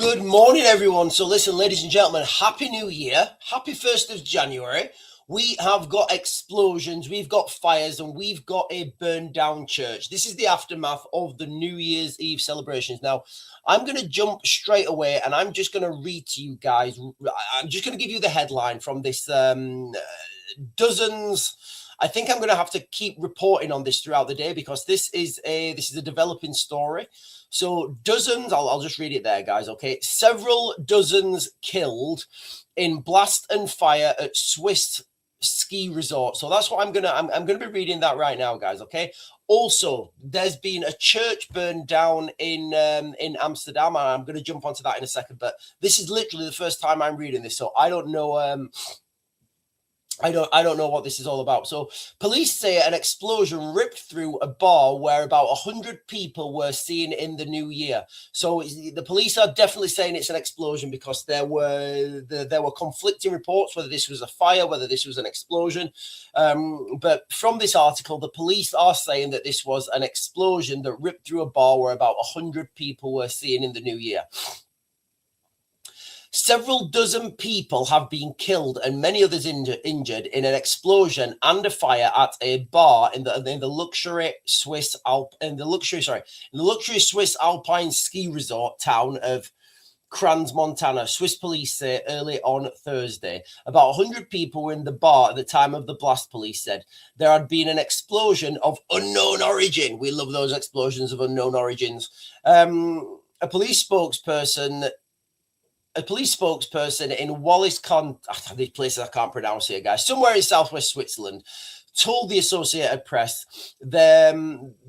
Good morning, everyone. So listen, ladies and gentlemen, Happy New Year. Happy 1st of January. We have got explosions, we've got fires, and we've got a burned down church. This is the aftermath of the New Year's Eve celebrations. Now, I'm going to jump straight away and I'm just going to read to you guys. I'm just going to give you the headline from this dozens. I think I'm going to have to keep reporting on this throughout the day because this is a developing story. So dozens, I'll just read it there, guys. Okay, several dozens killed in blast and fire at Swiss ski resort. So that's what I'm gonna be reading that right now, guys. Okay. Also, there's been a church burned down in Amsterdam, and I'm gonna jump onto that in a second. But this is literally the first time I'm reading this, so I don't know. I don't know what this is all about. So police say an explosion ripped through a bar where about 100 people were seen in the new year. So the police are definitely saying it's an explosion because there were conflicting reports whether this was a fire, whether this was an explosion. But from this article, the police are saying that this was an explosion that ripped through a bar where about 100 people were seen in the new year. Several dozen people have been killed and many others injured in an explosion and a fire at a bar in the luxury Swiss alpine ski resort town of Crans, Montana. Swiss police say early on Thursday. About 100 people were in the bar at the time of the blast, police said. There had been an explosion of unknown origin. We love those explosions of unknown origins. A police spokesperson in Wallis these places I can't pronounce here, guys, somewhere in southwest Switzerland, told the Associated Press there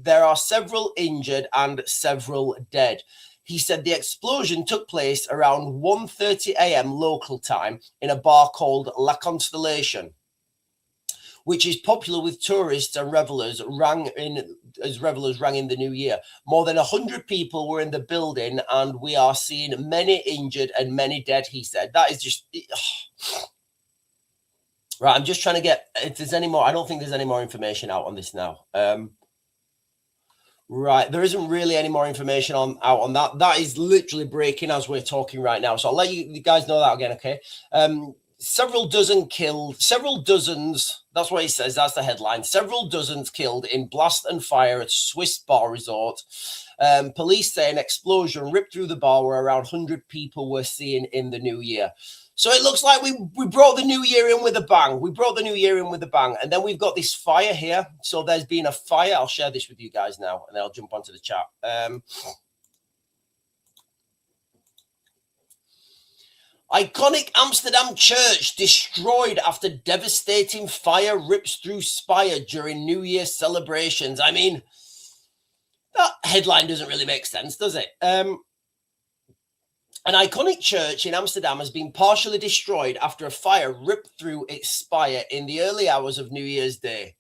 are several injured and several dead. He said the explosion took place around 1:30 a.m. local time in a bar called La Constellation, which is popular with tourists and revelers, rang in the new year. More than 100 people were in the building, and we are seeing many injured and many dead, he said. That is just... Right, I'm just trying to get... If there's any more... I don't think there's any more information out on this now. Right, there isn't really any more information out on that. That is literally breaking as we're talking right now. So I'll let you guys know that again, okay? Several dozen killed, several dozens, that's what he says, that's the headline. Several dozens killed in blast and fire at Swiss bar resort. Police say an explosion ripped through the bar where around 100 people were seen in the new year. So it looks like we brought the new year in with a bang. We brought the new year in with a bang. And then we've got this fire here. So there's been a fire. I'll share this with you guys now, and then I'll jump onto the chat. Iconic Amsterdam church destroyed after devastating fire rips through spire during New Year celebrations. I mean, that headline doesn't really make sense, does it? An iconic church in Amsterdam has been partially destroyed after a fire ripped through its spire in the early hours of New Year's Day.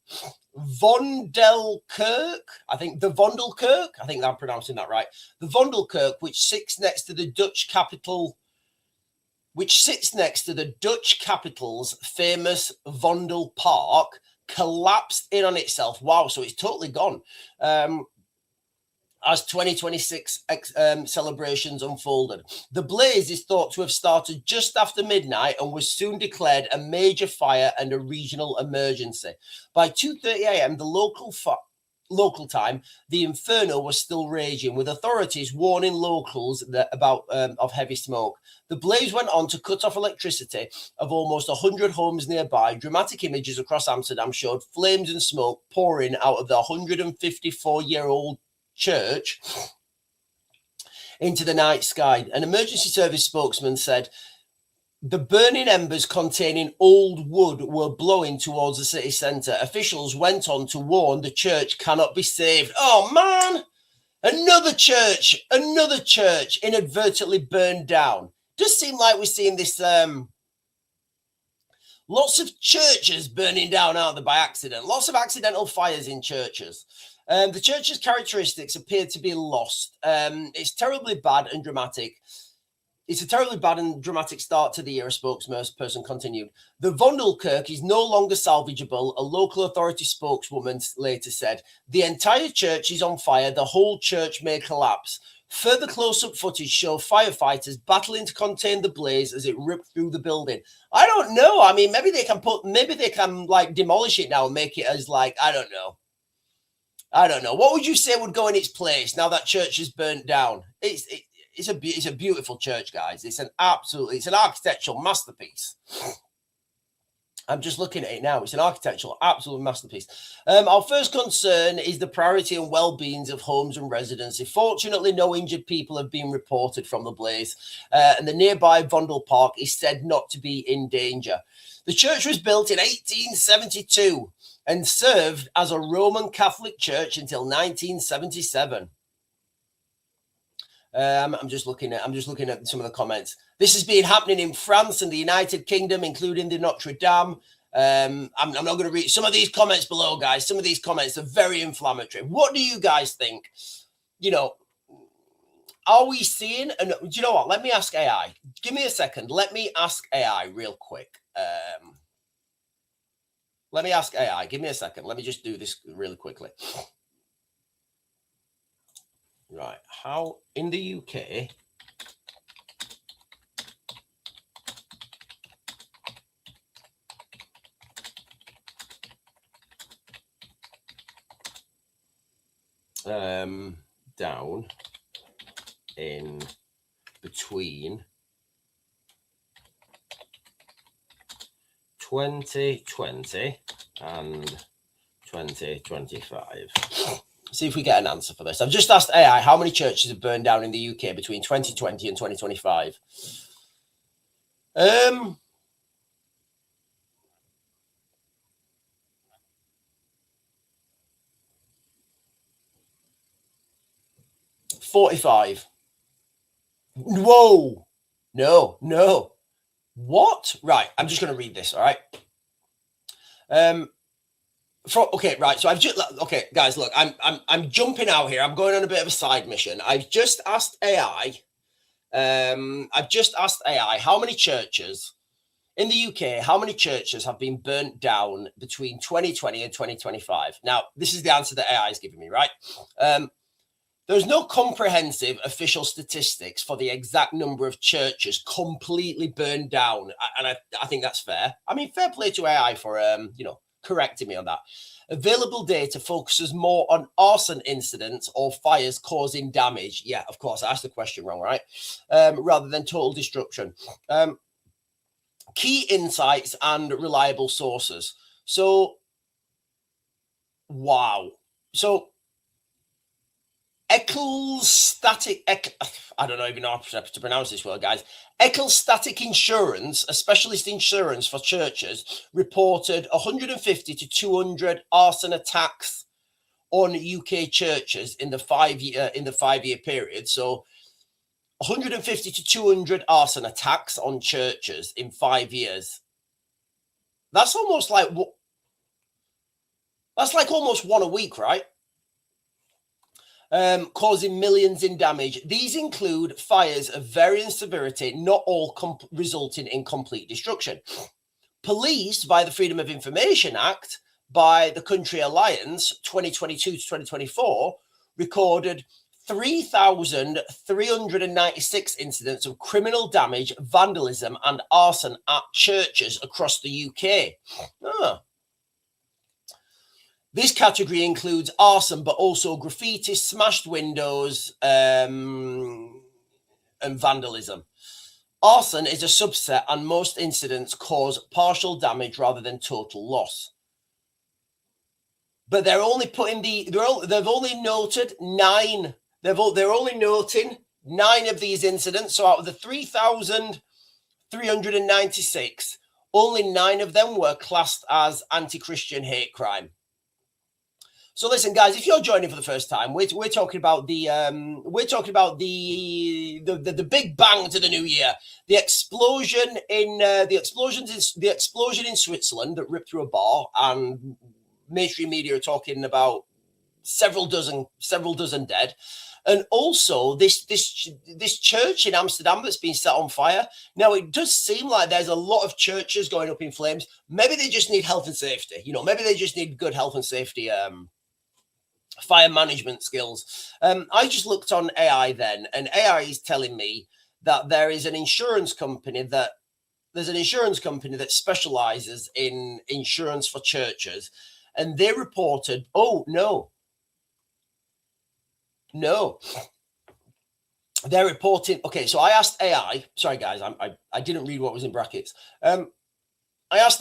Vondelkerk, I think I'm pronouncing that right. The Vondelkerk, which sits next to the Dutch capital's famous Vondel Park, collapsed in on itself. Wow, so it's totally gone. As 2026 celebrations unfolded. The blaze is thought to have started just after midnight and was soon declared a major fire and a regional emergency. By 2:30 a.m., the local time, the inferno was still raging, with authorities warning locals of heavy smoke. The blaze went on to cut off electricity of almost 100 homes nearby. Dramatic images across Amsterdam showed flames and smoke pouring out of the 154-year-old church into the night sky. An emergency service spokesman said the burning embers containing old wood were blowing towards the city centre. Officials went on to warn the church cannot be saved. Oh man, another church inadvertently burned down. Does seem like we're seeing this lots of churches burning down, aren't there, by accident? Lots of accidental fires in churches. The church's characteristics appear to be lost. It's terribly bad and dramatic. It's a terribly bad and dramatic start to the year, a spokesperson continued. The Vondelkerk is no longer salvageable, a local authority spokeswoman later said. The entire church is on fire. The whole church may collapse. Further close-up footage show firefighters battling to contain the blaze as it ripped through the building. I don't know. I mean, maybe they can like demolish it now and make it as like, I don't know. What would you say would go in its place now that church is burnt down? It's a beautiful church, guys. It's an architectural masterpiece. I'm just looking at it now. It's an architectural absolute masterpiece. Our first concern is the priority and well-being of homes and residents. Fortunately, no injured people have been reported from the blaze, and the nearby Vondel Park is said not to be in danger. The church was built in 1872 and served as a Roman Catholic church until 1977. I'm just looking at some of the comments. This has been happening in France and the United Kingdom, including the Notre Dame. I'm not going to read some of these comments below, guys. Some of these comments are very inflammatory. What do you guys think? You know, are we seeing? And do you know what? Let me ask AI. Give me a second. Let me ask AI real quick. Let me ask AI. Give me a second. Let me just do this really quickly. Right. How in the UK down in between 2020 and 2025. See if we get an answer for this. I've just asked AI how many churches have burned down in the UK between 2020 and 2025. 45. Whoa. No. What? Right. I'm just going to read this. All right. Okay, right. So okay, guys, look, I'm jumping out here. I'm going on a bit of a side mission. I've just asked AI. How many churches in the UK, how many churches have been burnt down between 2020 and 2025? Now, this is the answer that AI is giving me, right? There's no comprehensive official statistics for the exact number of churches completely burned down. And I think that's fair. I mean, fair play to AI for, correcting me on that. Available data focuses more on arson incidents or fires causing damage. Yeah, of course, I asked the question wrong, right? Rather than total destruction. Key insights and reliable sources. So, wow. So, I don't even know how to pronounce this word, guys. Ecclestatic Insurance, a specialist insurance for churches, reported 150 to 200 arson attacks on UK churches in the 5-year period. So 150 to 200 arson attacks on churches in 5 years. That's almost like almost one a week, right? Causing millions in damage. These include fires of varying severity, not all resulting in complete destruction. Police, by the Freedom of Information Act, by the Country Alliance, 2022 to 2024, recorded 3,396 incidents of criminal damage, vandalism, and arson at churches across the UK. This category includes arson, but also graffiti, smashed windows, and vandalism. Arson is a subset, and most incidents cause partial damage rather than total loss. But they're only putting they've only noted 9. They're only noting 9 of these incidents. So out of the 3,396, only 9 of them were classed as anti-Christian hate crime. So listen, guys, if you're joining for the first time, we're talking about the big bang to the new year, the explosion in Switzerland that ripped through a bar, and mainstream media are talking about several dozen dead, and also this church in Amsterdam that's been set on fire. Now, it does seem like there's a lot of churches going up in flames. Maybe they just need health and safety. Maybe they just need good health and safety fire management skills. I just looked on AI then, and AI is telling me that there's an insurance company that specializes in insurance for churches, and they reported, oh no, they're reporting. Okay, so I asked AI. Sorry, guys, I didn't read what was in brackets. I asked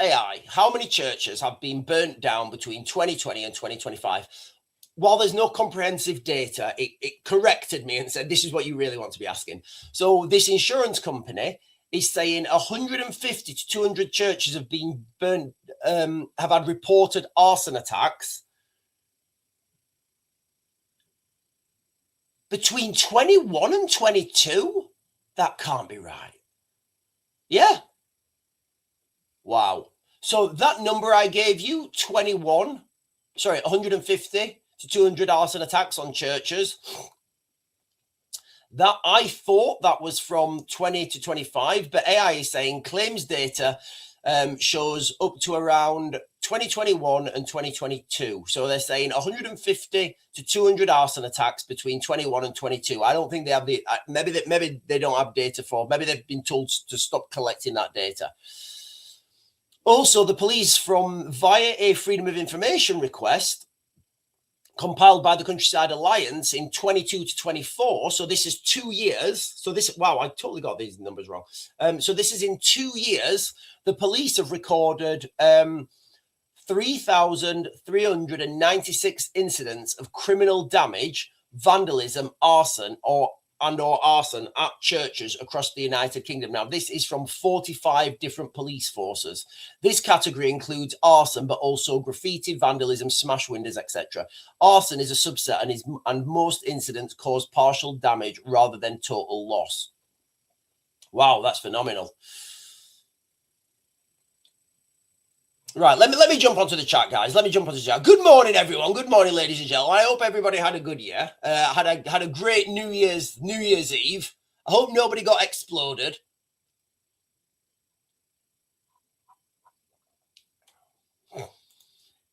AI how many churches have been burnt down between 2020 and 2025. While there's no comprehensive data, it corrected me and said, this is what you really want to be asking. So this insurance company is saying 150 to 200 churches have been burnt, have had reported arson attacks between 21 and 22. That can't be right. Yeah. Wow. So that number I gave you, 150 to 200 arson attacks on churches. That I thought that was from 20 to 25, but AI is saying claims data shows up to around 2021 and 2022. So they're saying 150 to 200 arson attacks between 21 and 22. I don't think they have the, maybe they don't have data for, maybe they've been told to stop collecting that data. Also, the police, via a Freedom of Information request compiled by the Countryside Alliance in 22 to 24. So this is 2 years. So this, wow, I totally got these numbers wrong. So this is in 2 years. The police have recorded 3,396 incidents of criminal damage, vandalism, arson, or arson at churches across the United Kingdom. Now, this is from 45 different police forces. This category includes arson, but also graffiti, vandalism, smash windows, etc. Arson is a subset, and most incidents cause partial damage rather than total loss. Wow, that's phenomenal. Right, let me jump onto the chat, guys. Let me jump onto the chat. Good morning, everyone. Good morning, ladies and gentlemen. I hope everybody had a good year. Had a great New Year's Eve. I hope nobody got exploded.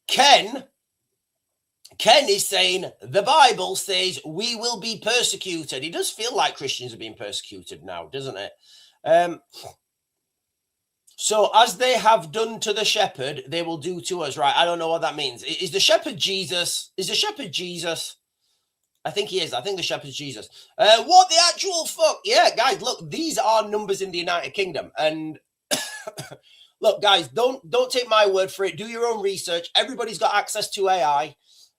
Ken is saying the Bible says we will be persecuted. It does feel like Christians are being persecuted now, doesn't it? So as they have done to the shepherd, they will do to us. Right. I don't know what that means. Is the shepherd Jesus? Is the shepherd Jesus? I think he is. I think the shepherd's Jesus. What the actual fuck? Yeah, guys, look, these are numbers in the United Kingdom. And look, guys, don't take my word for it. Do your own research. Everybody's got access to AI.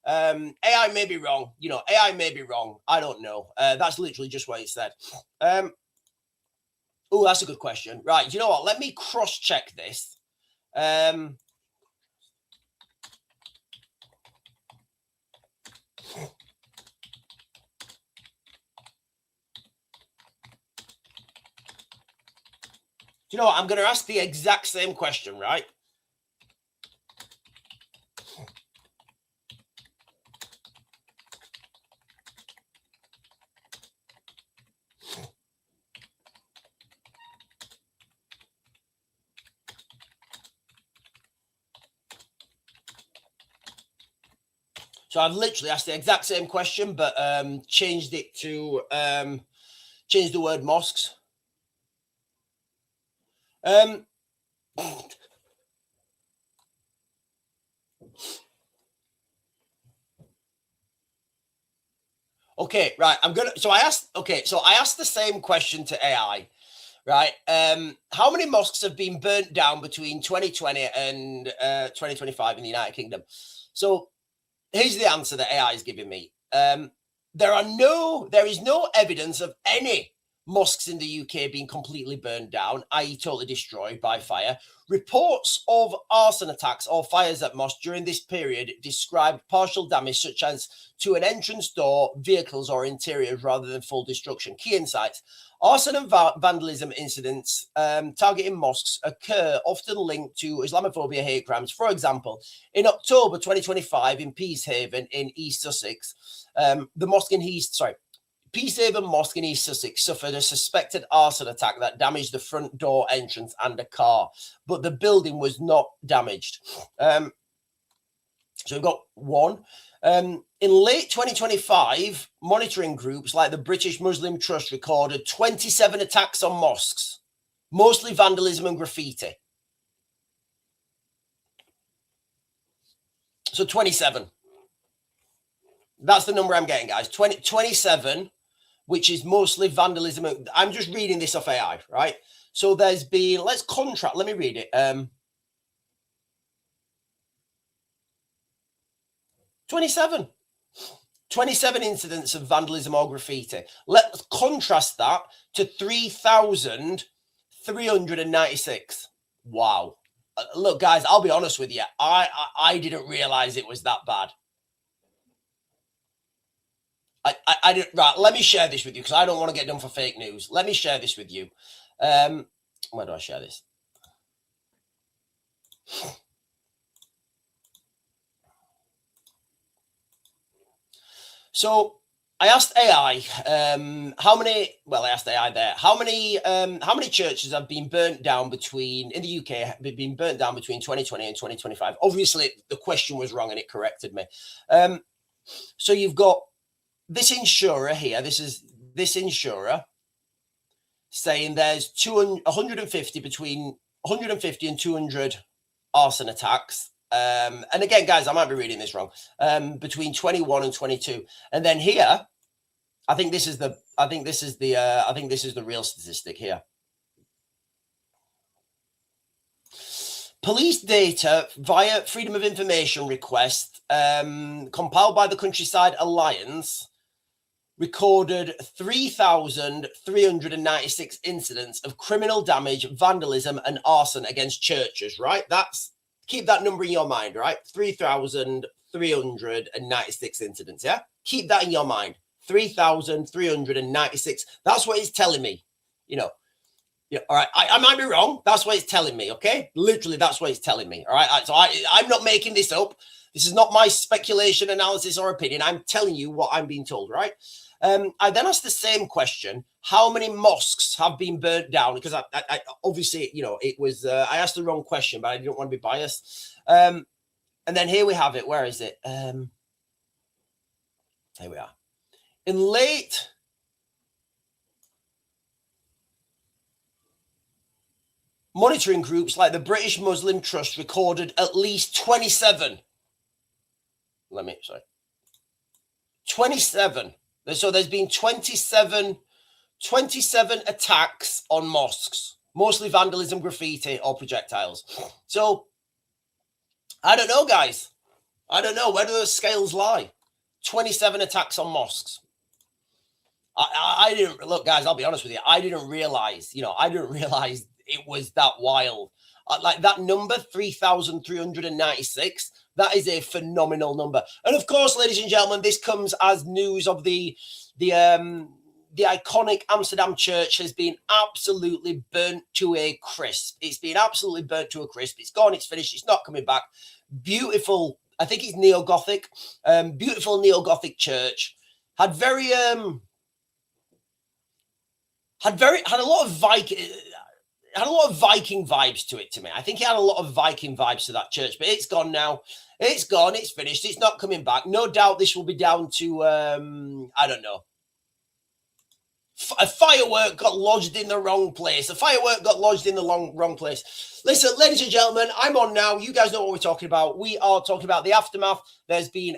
AI may be wrong. You know, AI may be wrong. I don't know. That's literally just what it said. Oh, that's a good question. Right. You know what? Let me cross-check this. Do you know what? I'm going to ask the exact same question, right? So I've literally asked the exact same question, but changed it to change the word mosques. Okay, right. So I asked the same question to AI, right? How many mosques have been burnt down between 2020 and 2025 in the United Kingdom? So here's the answer that AI is giving me. There is no evidence of any mosques in the UK being completely burned down, i.e. totally destroyed by fire. Reports of arson attacks or fires at mosques during this period described partial damage, such as to an entrance door, vehicles, or interiors, rather than full destruction. Key insights. Arson and vandalism incidents targeting mosques occur often linked to Islamophobia, hate crimes. For example, in October 2025 in Peacehaven in East Sussex, Peacehaven Mosque in East Sussex suffered a suspected arson attack that damaged the front door entrance and a car, but the building was not damaged. So we've got one. In late 2025, monitoring groups like the British Muslim Trust recorded 27 attacks on mosques, mostly vandalism and graffiti. So 27. That's the number I'm getting, guys. 27, which is mostly vandalism. I'm just reading this off AI, right? So there's been, let's contract, let me read it. 27 incidents of vandalism or graffiti. Let's contrast that to 3,396. Wow. Look, guys, I'll be honest with you. I didn't realize it was that bad. I didn't. Right, let me share this with you because I don't want to get done for fake news. Let me share this with you. Where do I share this? So I asked AI how many. Well, I asked AI there how many churches have been burnt down between in the UK have been burnt down between 2020 and 2025. Obviously, the question was wrong and it corrected me. So you've got this insurer here. This is this insurer saying there's 150 between 150 and 200 arson attacks. And again, guys, I might be reading this wrong. Between 21 and 22, and then here, I think this is the real statistic here. Police data via Freedom of Information request compiled by the Countryside Alliance recorded 3,396 incidents of criminal damage, vandalism, and arson against churches. Right, keep that number in your mind. Right, 3,396 incidents. Yeah, keep that in your mind. 3,396. That's what it's telling me. Yeah, all right. I might be wrong. That's what it's telling me. Okay, literally, that's what it's telling me. All right. So I'm not making this up. This is not my speculation, analysis, or opinion. I'm telling you what I'm being told. Right. I then asked the same question: how many mosques have been burnt down? Because I obviously, it was I asked the wrong question, but I didn't want to be biased. And then here we have it. Where is it? Here we are. In late. Monitoring groups like the British Muslim Trust recorded at least 27. 27. So there's been 27 attacks on mosques, mostly vandalism, graffiti, or projectiles. So I don't know, guys. I don't know. Where do those scales lie? 27 attacks on mosques. I didn't look, guys. I'll be honest with you. I didn't realize. It was that wild. Like that number, 3,396. That is a phenomenal number. And of course, ladies and gentlemen, this comes as news of the iconic Amsterdam church has been absolutely burnt to a crisp. It's been absolutely burnt to a crisp. It's gone. It's finished. It's not coming back. Beautiful. I think it's neo-Gothic. Beautiful neo-Gothic church. Had a lot of Viking vibes to it to me. I think it had a lot of Viking vibes to that church, but it's gone now. It's gone. It's finished. It's not coming back. No doubt this will be down to, I don't know. A firework got lodged in the wrong place. A firework got lodged in the wrong place. Listen, ladies and gentlemen, I'm on now. You guys know what we're talking about. We are talking about the aftermath. There's been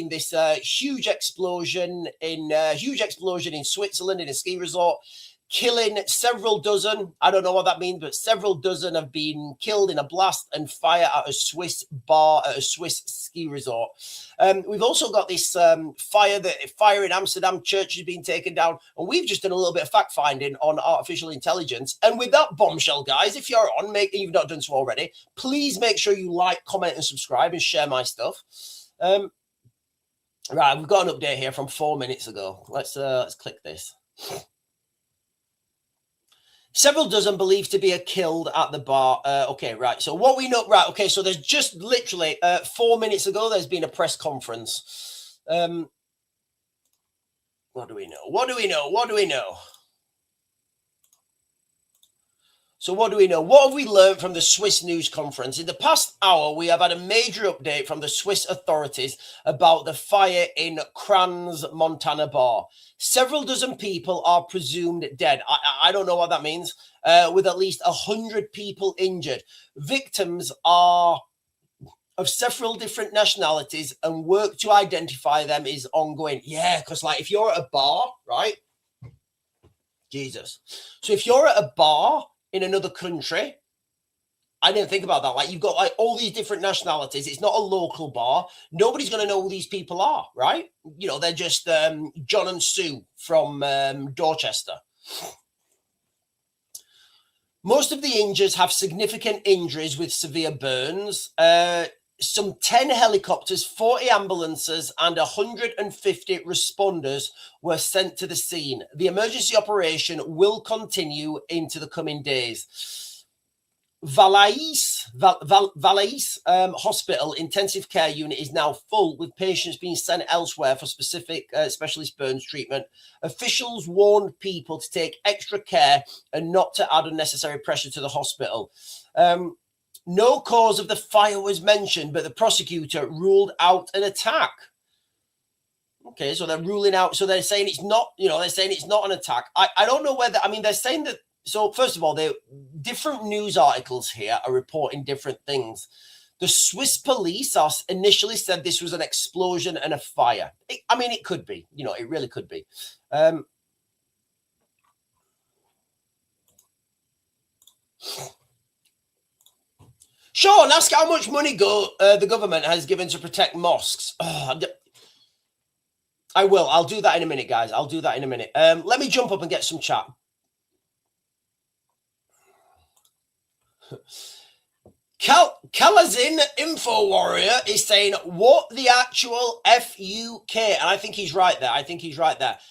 this huge explosion in Switzerland in a ski resort, killing several dozen. I don't know what that means, but several dozen have been killed in a blast and fire at a Swiss bar at a Swiss ski resort. We've also got this fire in Amsterdam church has been taken down, and we've just done a little bit of fact finding on artificial intelligence. And with that bombshell, guys, if you're on, you've not done so already, please make sure you like, comment, and subscribe, and share my stuff. Right, we've got an update here from 4 minutes ago. Let's click this. Several dozen believed to be killed at the bar. Okay, right. So what we know, right? Okay, so there's just literally 4 minutes ago, there's been a press conference. What do we know? So what do we know? What have we learned from the Swiss news conference? In the past hour, we have had a major update from the Swiss authorities about the fire in Crans Montana bar. Several dozen people are presumed dead. I don't know what that means, with at least 100 people injured. Victims are of several different nationalities, and work to identify them is ongoing. Yeah, because like if you're at a bar, right? Jesus. So if you're at a bar in another country, I didn't think about that. Like you've got like all these different nationalities. It's not a local bar. Nobody's going to know who these people are, right? You know, they're just John and Sue from Dorchester. Most of the injured have significant injuries with severe burns. Some 10 helicopters, 40 ambulances, and 150 responders were sent to the scene. The emergency operation will continue into the coming days. Valais Hospital intensive care unit is now full, with patients being sent elsewhere for specific specialist burns treatment. Officials warned people to take extra care and not to add unnecessary pressure to the hospital. No cause of the fire was mentioned, but the prosecutor ruled out an attack. Okay, so they're ruling out. So they're saying it's not, they're saying it's not an attack. I don't know whether, they're saying that. So first of all, different news articles here are reporting different things. The Swiss police initially said this was an explosion and a fire. It could be, it really could be. Sean, ask how much money the government has given to protect mosques. I will. I'll do that in a minute, guys. I'll do that in a minute. Let me jump up and get some chat. Kalazin Info Warrior is saying, what the actual FUK? And I think he's right there.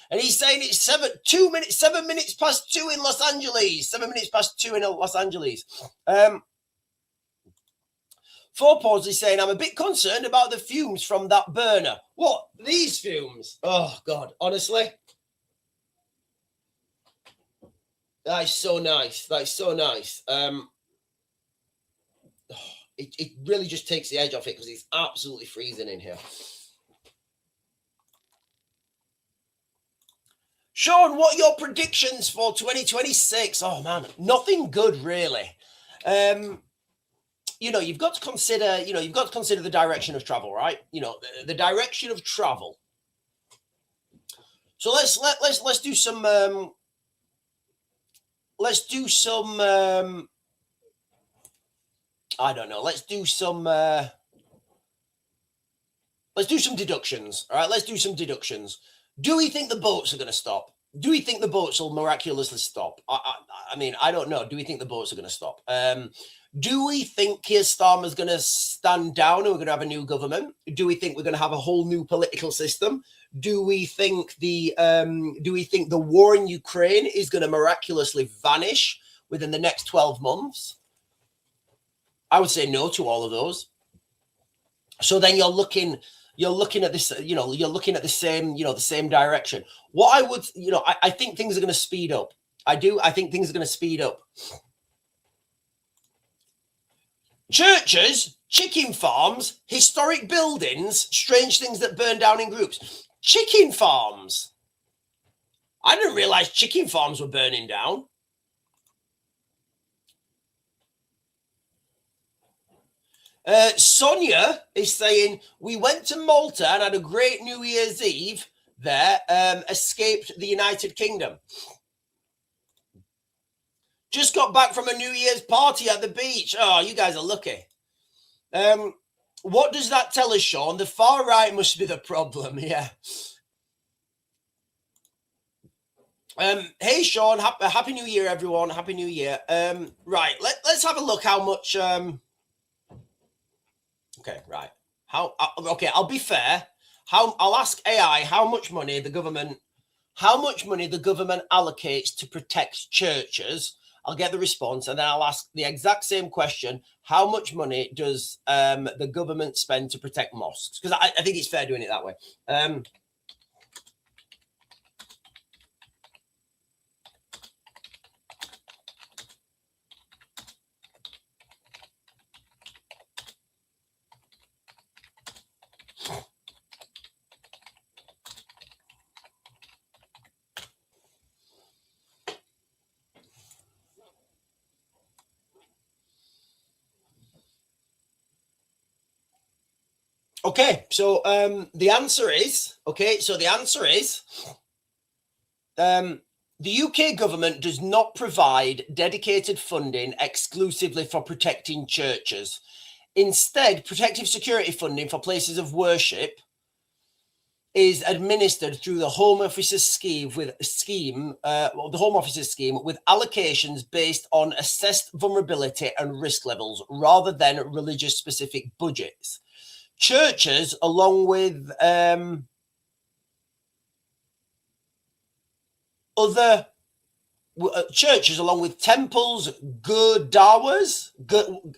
And he's saying it's 7 minutes past 2 in Los Angeles. 7 minutes past 2 in Los Angeles. Four Paws is saying, I'm a bit concerned about the fumes from that burner. What? These fumes? Oh, God. Honestly? That is so nice. It really just takes the edge off it because it's absolutely freezing in here. Sean, what are your predictions for 2026? Oh, man. Nothing good, really. You've got to consider, the direction of travel, right? The direction of travel. So let's do some I don't know. Let's do some deductions. All right, let's do some deductions. Do we think the boats are going to stop? Do we think the boats will miraculously stop? I don't know. Do we think the boats are going to stop? Do we think Keir Starmer's going to stand down and we're going to have a new government? Do we think we're going to have a whole new political system? Do we think the war in Ukraine is going to miraculously vanish within the next 12 months? I would say no to all of those. So then you're looking at this, you're looking at the same direction. What I would, I think things are going to speed up. I think things are going to speed up. Churches, chicken farms, historic buildings, strange things that burn down in groups. Chicken farms. I didn't realize chicken farms were burning down. Sonia is saying, we went to Malta and had a great New Year's Eve there, escaped the United Kingdom. Just got back from a New Year's party at the beach. Oh, you guys are lucky. What does that tell us, Sean? The far right must be the problem. Yeah. Hey, Sean. Happy New Year, everyone. Happy New Year. Right. Let's have a look how much. Okay. Right. Okay. I'll be fair. I'll ask AI how much money the government allocates to protect churches. I'll get the response, and then I'll ask the exact same question. How much money does the government spend to protect mosques? Because I think it's fair doing it that way. Okay, so the answer is the UK government does not provide dedicated funding exclusively for protecting churches. Instead, protective security funding for places of worship is administered through the Home Office's scheme with allocations based on assessed vulnerability and risk levels rather than religious specific budgets. Churches, along with temples, gurdwaras,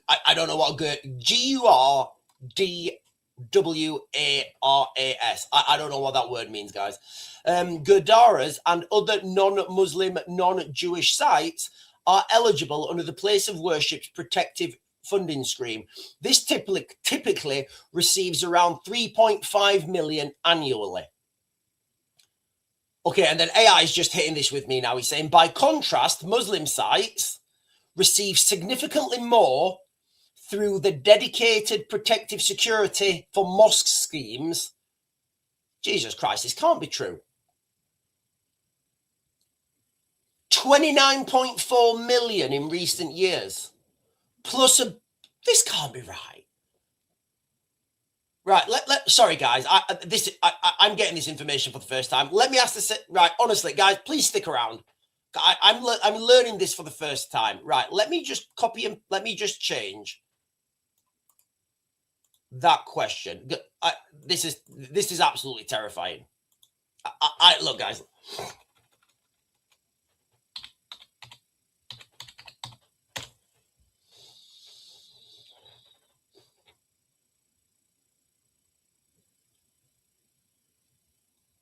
I don't know what Gurdawaras. I don't know what that word means, guys. Gurdwaras and other non-Muslim, non-Jewish sites are eligible under the Place of Worship's protective funding scheme. This typically receives around 3.5 million annually. Okay, and then AI is just hitting this with me now. He's saying, by contrast, Muslim sites receive significantly more through the dedicated protective security for mosque schemes. Jesus Christ, this can't be true. 29.4 million in recent years. This can't be right. Right, sorry guys, I'm getting this information for the first time. Let me ask this, right, honestly, guys, please stick around. I'm learning this for the first time. Right, let me just copy and let me just change that question. This is absolutely terrifying. Look, guys.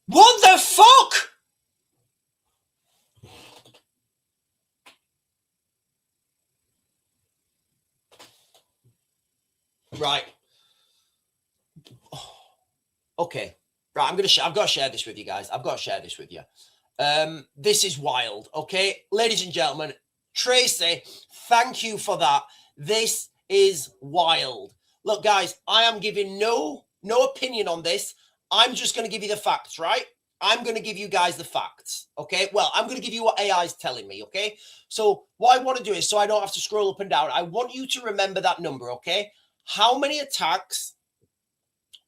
What the fuck? Right. Okay. Right, I've got to share this with you guys. I've got to share this with you. This is wild. Okay, ladies and gentlemen, Tracy, thank you for that. This is wild. Look, guys, I am giving no opinion on this. I'm just going to give you the facts, right? I'm going to give you guys the facts, okay? Well, I'm going to give you what AI is telling me, okay? So what I want to do is, so I don't have to scroll up and down, I want you to remember that number, okay? How many attacks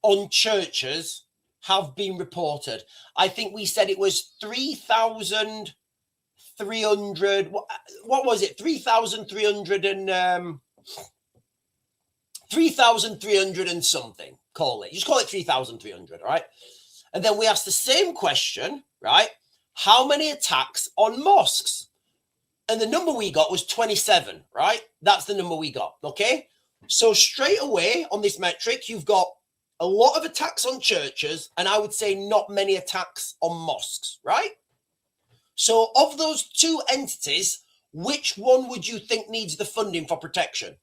on churches have been reported? I think we said it was 3,300. What was it? 3,300 and 3,300 and something. Call it. Just call it 3,300. All right. And then we asked the same question, right? How many attacks on mosques? And the number we got was 27, right? That's the number we got. Okay. So straight away on this metric, you've got a lot of attacks on churches, and I would say not many attacks on mosques, right? So of those two entities, which one would you think needs the funding for protection?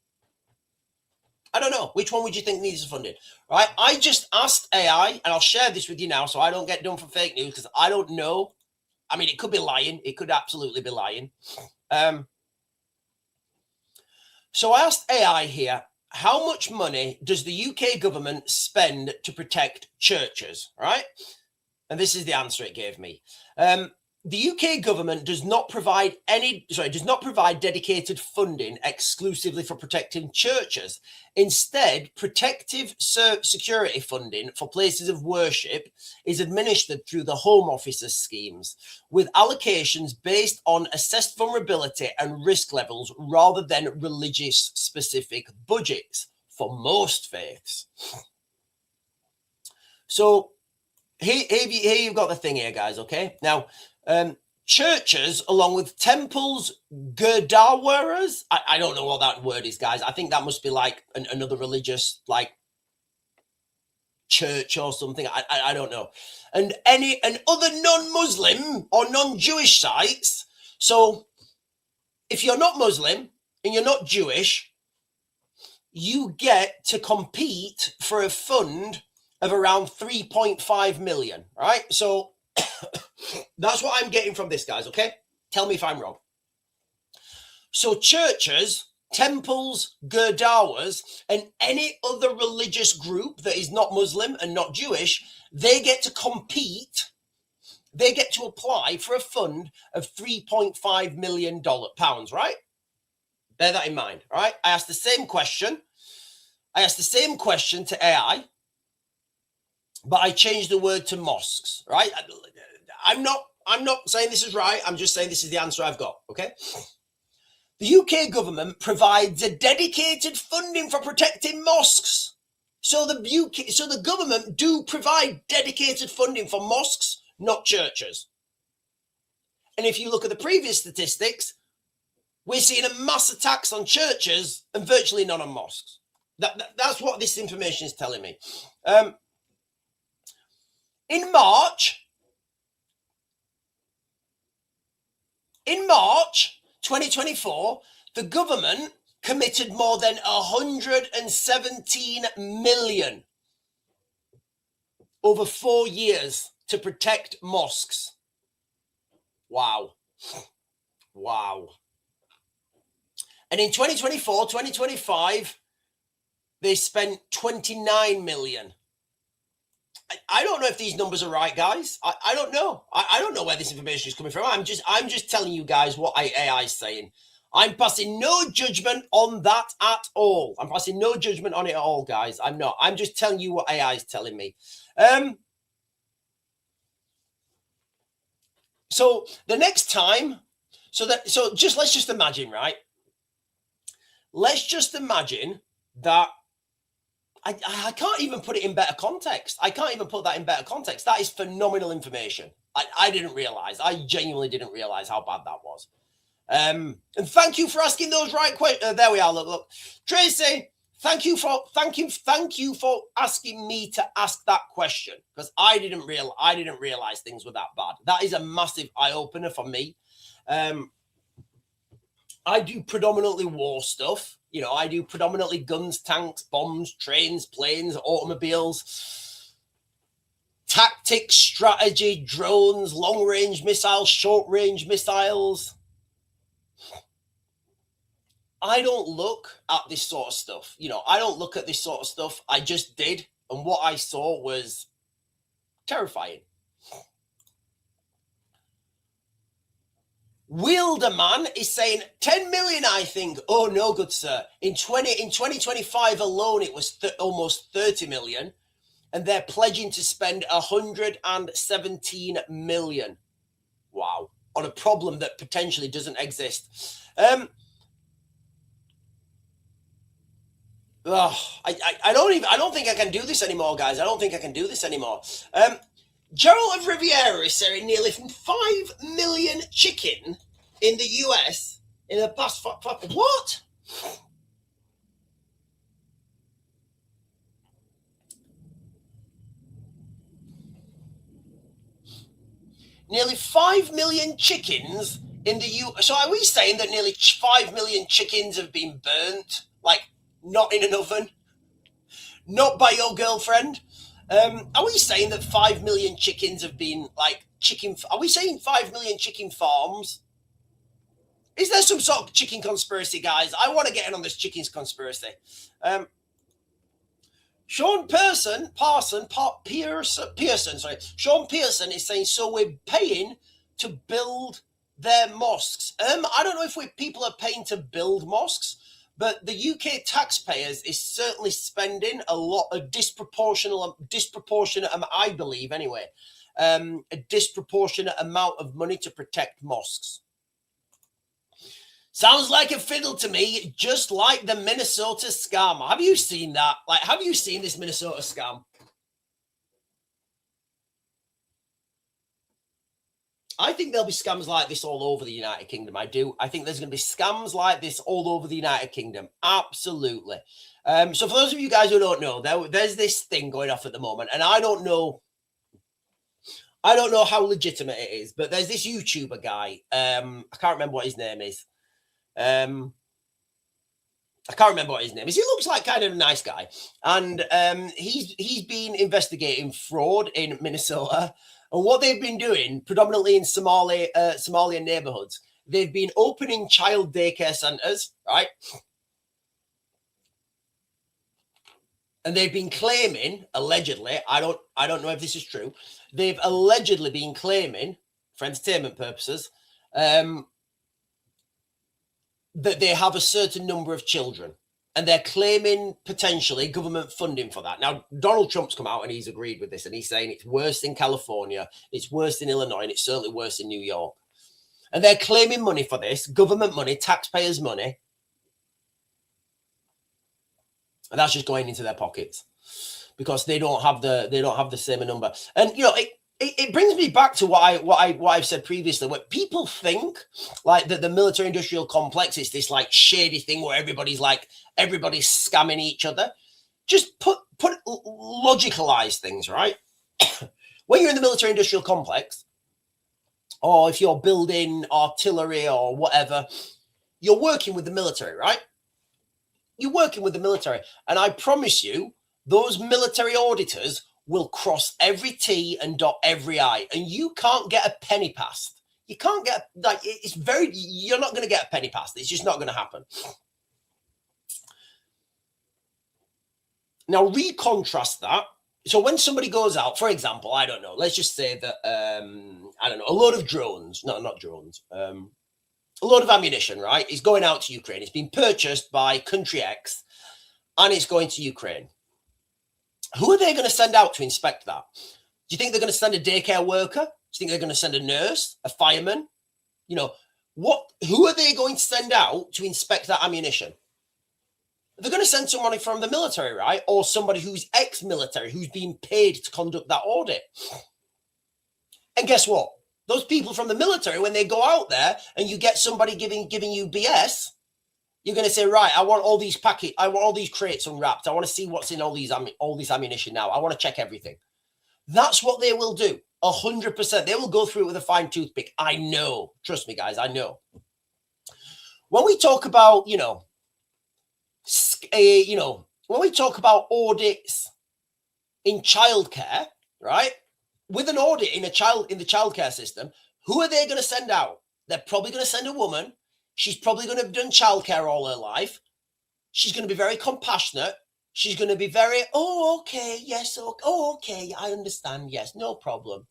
I don't know. Which one would you think needs the funding? Right? I just asked AI, and I'll share this with you now so I don't get done for fake news, because I don't know. I mean, it could be lying. It could absolutely be lying. So I asked AI here, how much money does the UK government spend to protect churches, right? And this is the answer it gave me. The UK government does not provide dedicated funding exclusively for protecting churches. Instead, protective security funding for places of worship is administered through the Home Office's schemes, with allocations based on assessed vulnerability and risk levels rather than religious specific budgets for most faiths. So here you've got the thing here, guys, okay? Now, churches, along with temples, gurdwaras, I don't know what that word is, guys. I think that must be like another religious, like, church or something. I don't know. And other non-Muslim or non-Jewish sites. So if you're not Muslim and you're not Jewish, you get to compete for a fund of around 3.5 million, right? So that's what I'm getting from this, guys, okay? Tell me if I'm wrong. So churches temples, gurdwaras, and any other religious group that is not Muslim and not Jewish, they get to compete. They get to apply for a fund of $3.5 million, right? Bear that in mind, all right? I asked the same question. To AI, but I changed the word to mosques, right? I'm not saying this is right. I'm just saying this is the answer I've got, okay? The UK government provides a dedicated funding for protecting mosques. So the government do provide dedicated funding for mosques, not churches. And if you look at the previous statistics, we're seeing a mass attacks on churches and virtually none on mosques. That's what this information is telling me. In March 2024, the government committed more than 117 million over 4 years to protect mosques. Wow. And in 2024, 2025, they spent 29 million. I don't know if these numbers are right, guys. I don't know. I don't know where this information is coming from. I'm just telling you guys what AI is saying. I'm passing no judgment on that at all. I'm passing no judgment on it at all, guys. I'm not. I'm just telling you what AI is telling me. So the next time, let's just imagine, right? Let's just imagine that I can't even put it in better context. I can't even put that in better context. That is phenomenal information. I didn't realize. I genuinely didn't realize how bad that was. And thank you for asking those right questions. There we are. Look, Tracy. Thank you for asking me to ask that question, because I didn't realize things were that bad. That is a massive eye opener for me. I do predominantly war stuff. You know, I do predominantly guns, tanks, bombs, trains, planes, automobiles, tactics, strategy, drones, long-range missiles, short-range missiles. I don't look at this sort of stuff. You know, I don't look at this sort of stuff. I just did. And what I saw was terrifying. Wilderman is saying 10 million, I think. Oh, no, good sir. In 2025 alone, it was almost 30 million. And they're pledging to spend 117 million. Wow. On a problem that potentially doesn't exist. I don't think I can do this anymore, guys. I don't think I can do this anymore. Gerald of Riviera is saying nearly 5 million chicken in the US in the past. What? Nearly 5 million chickens in the US. So are we saying that nearly 5 million chickens have been burnt? Like, not in an oven? Not by your girlfriend? Are we saying that 5 million chickens have been like chicken? Are we saying 5 million chicken farms? Is there some sort of chicken conspiracy, guys? I want to get in on this chickens conspiracy. Sean Pearson, sorry. Sean Pearson is saying, so we're paying to build their mosques. I don't know if people are paying to build mosques, but the UK taxpayers is certainly spending a disproportionate, I believe anyway, a disproportionate amount of money to protect mosques. Sounds like a fiddle to me, just like the Minnesota scam. Have you seen that? Like, have you seen this Minnesota scam? I think there'll be scams like this all over the United Kingdom. I do. I think there's going to be scams like this all over the United Kingdom. Absolutely. So for those of you guys who don't know, there's this thing going off at the moment, and I don't know how legitimate it is, but there's this YouTuber guy. I can't remember what his name is. He looks like kind of a nice guy, and he's been investigating fraud in Minnesota. And what they've been doing, predominantly in Somalian neighborhoods, they've been opening child daycare centers, right? And they've been claiming, allegedly, I don't know if this is true, they've allegedly been claiming, for entertainment purposes, that they have a certain number of children. And they're claiming potentially government funding for that. Now, Donald Trump's come out and he's agreed with this. And he's saying it's worse in California, it's worse in Illinois, and it's certainly worse in New York. And they're claiming money for this, government money, taxpayers' money. And that's just going into their pockets because they don't have the same number. And, you know, it brings me back to what I've said previously. When people think like that the military industrial complex is this like shady thing where everybody's scamming each other. Just logicalize things, right? When you're in the military industrial complex, or if you're building artillery or whatever, you're working with the military, right? You're working with the military. And I promise you, those military auditors will cross every T and dot every I, and you can't get a penny passed. You can't get, like, you're not going to get a penny passed. It's just not going to happen. Now, recontrast that. So when somebody goes out, for example, I don't know, let's just say that, I don't know, a load of drones, no, not drones, a load of ammunition, right? It's going out to Ukraine. It's been purchased by country X, and it's going to Ukraine. Who are they going to send out to inspect that? Do you think they're going to send a daycare worker? Do you think they're going to send a nurse, a fireman? You know, who are they going to send out to inspect that ammunition? They're going to send somebody from the military, right? Or somebody who's ex-military, who's been paid to conduct that audit. And guess what? Those people from the military, when they go out there and you get somebody giving you BS, you're going to say, right, I want all these crates unwrapped. I want to see what's in all this ammunition now. I want to check everything. That's what they will do. 100%. They will go through it with a fine toothpick. I know. Trust me, guys. I know. When we talk about, when we talk about audits in childcare, right? With an audit in the childcare system, who are they going to send out? They're probably going to send a woman. She's probably going to have done childcare all her life. She's going to be very compassionate. She's going to be very, oh, okay, yes, okay, I understand, yes, no problem.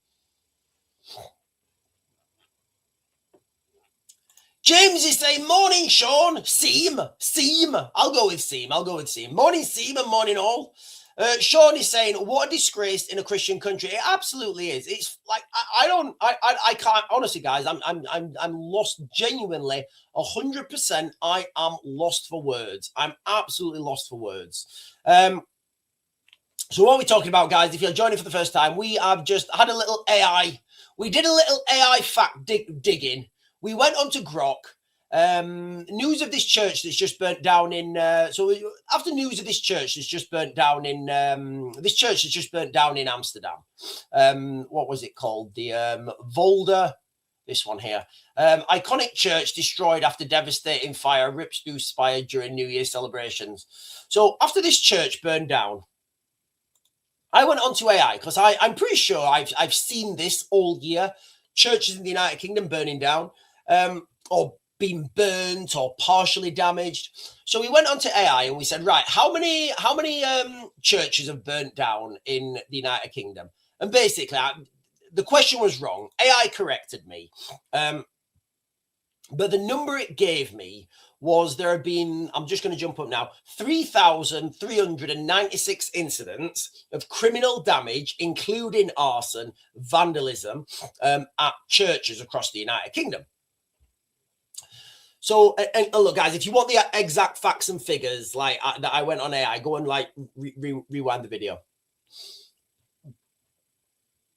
James is saying, morning, Sean. Seam. I'll go with Seam. Morning, Seam, and morning, all. Sean is saying, what a disgrace in a Christian country. It absolutely is. It's like, I can't, honestly, guys, I'm lost genuinely 100%. I am lost for words. I'm absolutely lost for words. So what are we talking about, guys? If you're joining for the first time, we have just had a little AI. We did a little AI fact digging. We went on to Grok. News of this church that's just burnt down in. So after news of this church that's just burnt down in. This church that's just burnt down in Amsterdam. What was it called? The Volder. This one here. Iconic church destroyed after devastating fire rips through spire during New Year's celebrations. So after this church burned down, I went on to AI because I'm pretty sure I've seen this all year. Churches in the United Kingdom burning down. Or being burnt or partially damaged. So we went on to AI and we said, right, how many churches have burnt down in the United Kingdom? And basically, the question was wrong. AI corrected me. But the number it gave me was there have been, I'm just going to jump up now, 3,396 incidents of criminal damage, including arson, vandalism, at churches across the United Kingdom. So, and look, guys, if you want the exact facts and figures, like that I went on AI, go and like rewind the video.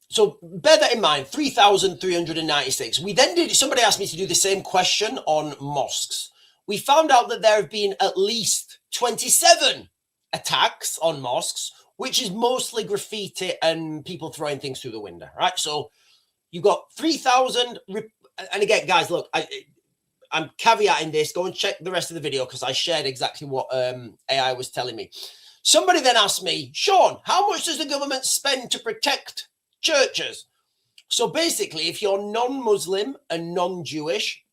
So bear that in mind, 3,396. We then did, somebody asked me to do the same question on mosques. We found out that there have been at least 27 attacks on mosques, which is mostly graffiti and people throwing things through the window, right? So you got 3,000. And again, guys, look, I'm caveating this. Go and check the rest of the video because I shared exactly what AI was telling me. Somebody then asked me, Sean, how much does the government spend to protect churches? So basically, if you're non-Muslim and non-Jewish,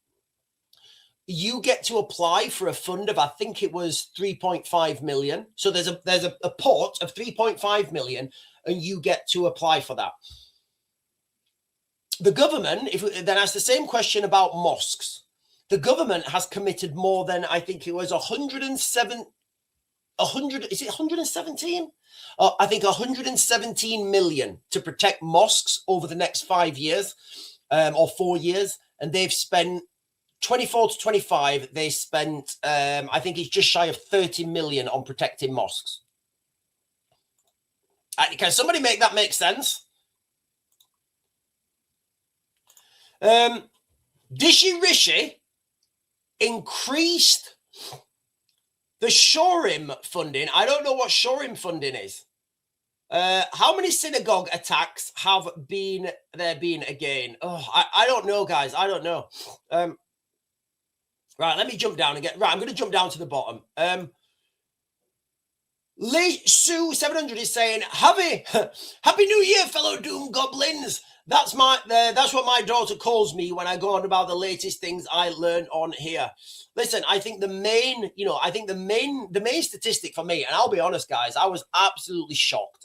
you get to apply for a fund of, I think it was 3.5 million. So there's a pot of 3.5 million, and you get to apply for that. The government, if then ask the same question about mosques, the government has committed more than, I think it was 107, 100, is it 117? I think 117 million to protect mosques over the next 5 years or 4 years. And they've spent 24 to 25. They spent, I think it's just shy of 30 million on protecting mosques. Can somebody make that make sense? Dishi Rishi increased the Shorim funding. I don't know what Shorim funding is. How many synagogue attacks have been again? Oh, I don't know, guys. I don't know. Right, let me jump down again. Right, I'm going to jump down to the bottom. Lee Sue 700 is saying, Happy New Year, fellow Doom Goblins. That's what my daughter calls me when I go on about the latest things I learn on here. Listen, I think the main statistic for me, and I'll be honest, guys, I was absolutely shocked.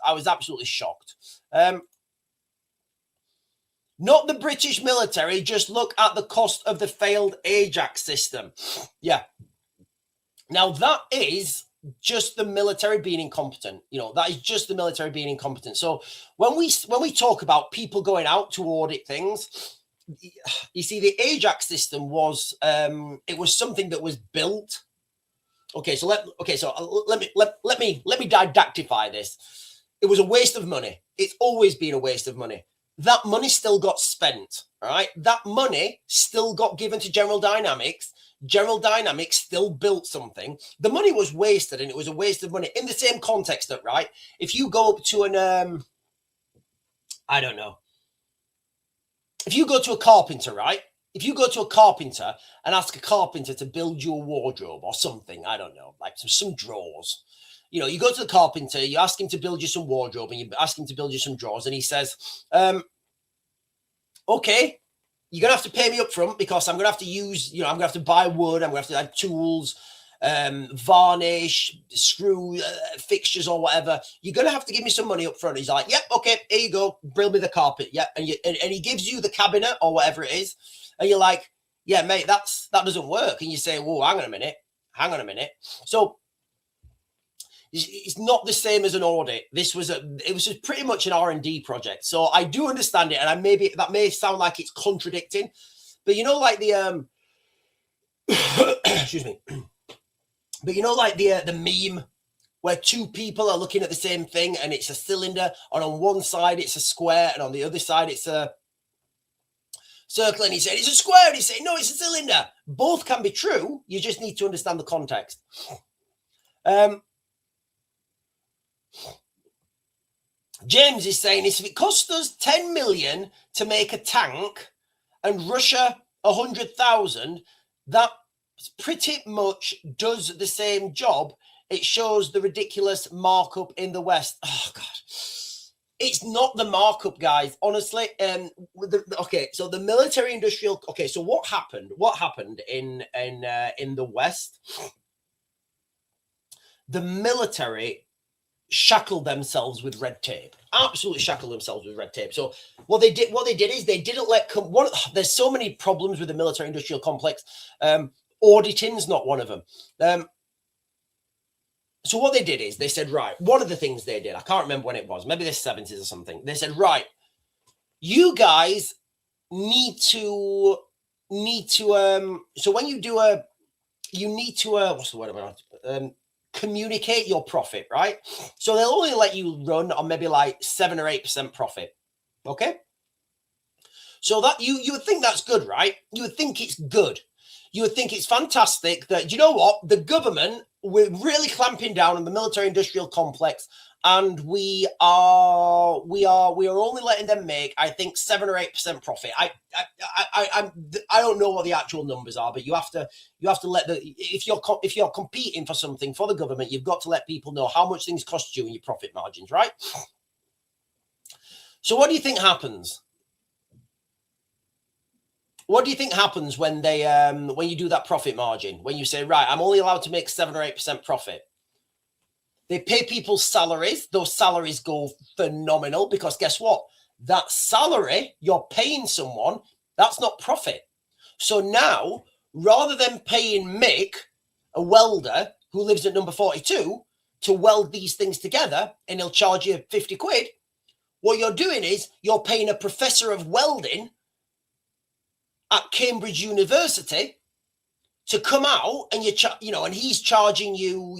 Not the British military, just look at the cost of the failed Ajax system. Yeah. Now that is just the military being incompetent. That is just the military being incompetent. So when we talk about people going out to audit things, you see, the Ajax system was it was something that was built. So let me didactify this. It was a waste of money. It's always been a waste of money. That money still got spent. All right, that money still got given to General Dynamics. General Dynamics still built something. The money was wasted, and it was a waste of money in the same context that, right, if you go up to an, I don't know, if you go to a carpenter, right, if you go to a carpenter and ask a carpenter to build you a wardrobe or something, I don't know, like some drawers, you go to the carpenter, you ask him to build you some wardrobe, and you ask him to build you some drawers, and he says, okay, you're going to have to pay me up front because I'm going to have to use, I'm going to have to buy wood. I'm going to have to have tools, varnish, screw fixtures or whatever. You're going to have to give me some money up front. He's like, yep, okay, here you go. Build me the carpet. Yeah. And he gives you the cabinet or whatever it is. And you're like, yeah, mate, that doesn't work. And you say, whoa, hang on a minute. So it's not the same as an audit. It was pretty much an R&D project. So I do understand it, and that may sound like it's contradicting, but like the excuse me, but like the meme where two people are looking at the same thing, and it's a cylinder, and on one side it's a square, and on the other side it's a circle, and he said it's a square, and he said no, it's a cylinder. Both can be true. You just need to understand the context. James is saying, if it cost us 10 million to make a tank and Russia 100,000, that pretty much does the same job. It shows the ridiculous markup in the West. Oh, God. It's not the markup, guys. Honestly, so the military industrial. Okay, so what happened? What happened in the West? The military shackled themselves with red tape. Absolutely shackled themselves with red tape. So what they did is they didn't let there's so many problems with the military industrial complex. Auditing's not one of them. So what they did is they said, right, one of the things they did, I can't remember when it was, maybe the 70s or something. They said, right, you guys need to so when you do what's the word about communicate your profit, right? So they'll only let you run on maybe like 7 or 8% profit. Okay. So that you would think that's good, right? You would think it's good. You would think it's fantastic that, you know what, the government, we're really clamping down on the military industrial complex, and we are only letting them make, I think, 7 or 8% profit. I don't know what the actual numbers are, but you have to let if you're competing for something for the government, you've got to let people know how much things cost you and your profit margins, right? So what do you think happens? What do you think happens when they when you do that profit margin? When you say, right, I'm only allowed to make 7 or 8% profit. They pay people's salaries. Those salaries go phenomenal because guess what? That salary you're paying someone, that's not profit. So now, rather than paying Mick, a welder who lives at number 42, to weld these things together and he'll charge you 50 quid, what you're doing is you're paying a professor of welding at Cambridge University to come out and and he's charging you,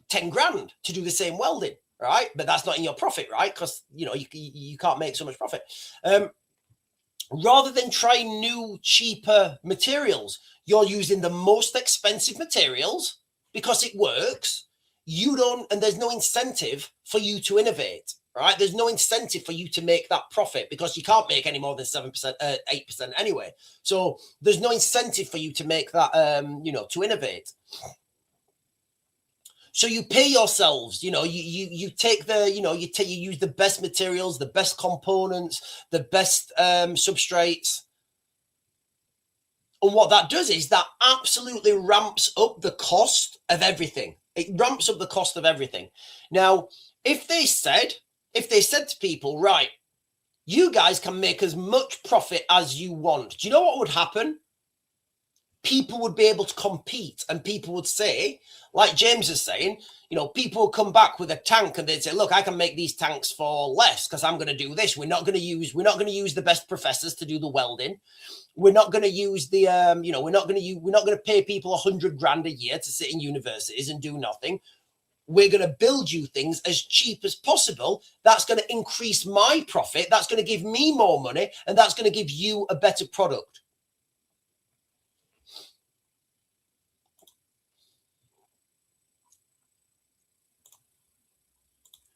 10 grand to do the same welding, right? But that's not in your profit, right? Because, you can't make so much profit. Rather than trying new, cheaper materials, you're using the most expensive materials because it works. And there's no incentive for you to innovate, right? There's no incentive for you to make that profit because you can't make any more than 7%, 8% anyway. So there's no incentive for you to make that, to innovate. So you pay yourselves, you take you use the best materials, the best components, the best substrates. And what that does is that absolutely ramps up the cost of everything. It ramps up the cost of everything. Now, if they said to people, right, you guys can make as much profit as you want, do you know what would happen? People would be able to compete and people would say, like James is saying, people would come back with a tank and they'd say, look, I can make these tanks for less because I'm going to do this. We're not going to use the best professors to do the welding. We're not going to use the, we're not going to pay people 100 grand a year to sit in universities and do nothing. We're going to build you things as cheap as possible. That's going to increase my profit. That's going to give me more money and that's going to give you a better product.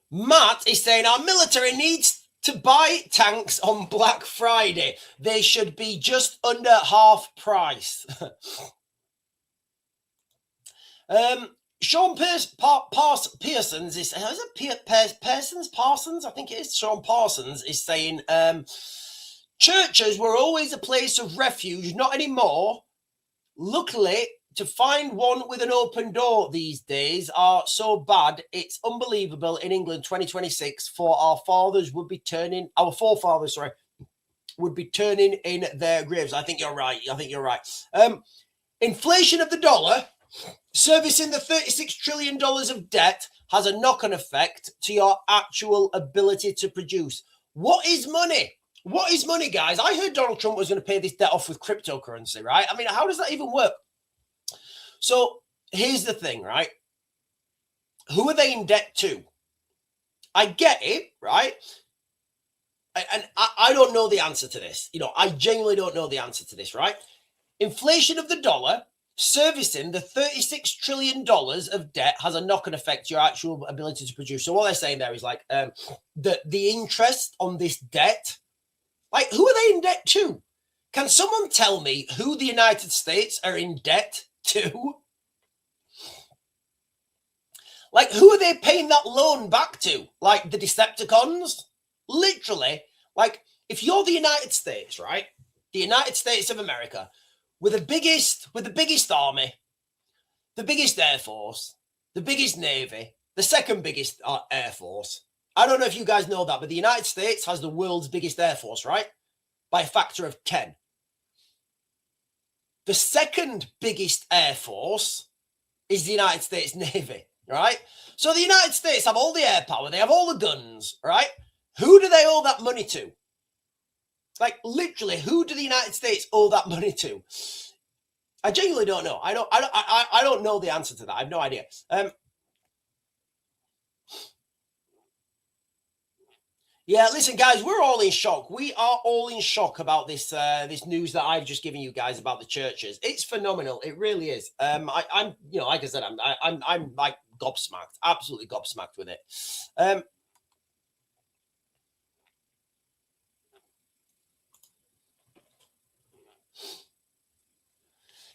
Matt is saying our military needs to buy tanks on Black Friday. They should be just under half price. Sean Parsons is it Parsons? I think it is. Sean Parsons is saying churches were always a place of refuge, not anymore. Luckily, to find one with an open door these days are so bad, it's unbelievable in England 2026 for our forefathers would be turning in their graves. I think you're right. Inflation of the dollar, servicing the $36 trillion of debt has a knock-on effect to your actual ability to produce. What is money? What is money, guys? I heard Donald Trump was going to pay this debt off with cryptocurrency, right? I mean, how does that even work? So here's the thing, right? Who are they in debt to? I get it, right? And I don't know the answer to this. I genuinely don't know the answer to this, right? Inflation of the dollar, servicing the $36 trillion of debt has a knock-on effect to your actual ability to produce. So what they're saying there is like the interest on this debt, like who are they in debt to? Can someone tell me who the United States are in debt to? Like, who are they paying that loan back to? Like the Decepticons? Literally, like if you're the United States, right? The United States of America, with the biggest army, the biggest air force, the biggest navy, the second biggest air force. I don't know if you guys know that, but the United States has the world's biggest air force, right? By a factor of 10. The second biggest air force is the United States Navy, right? So the United States have all the air power. They have all the guns, right? Who do they owe that money to? Like literally, who do the United States owe that money to? I genuinely don't know. I don't know the answer to that. I have no idea. Yeah, listen, guys, we're all in shock. We are all in shock about this this news that I've just given you guys about the churches. It's phenomenal. It really is. I'm like I said, I'm like gobsmacked, absolutely gobsmacked with it.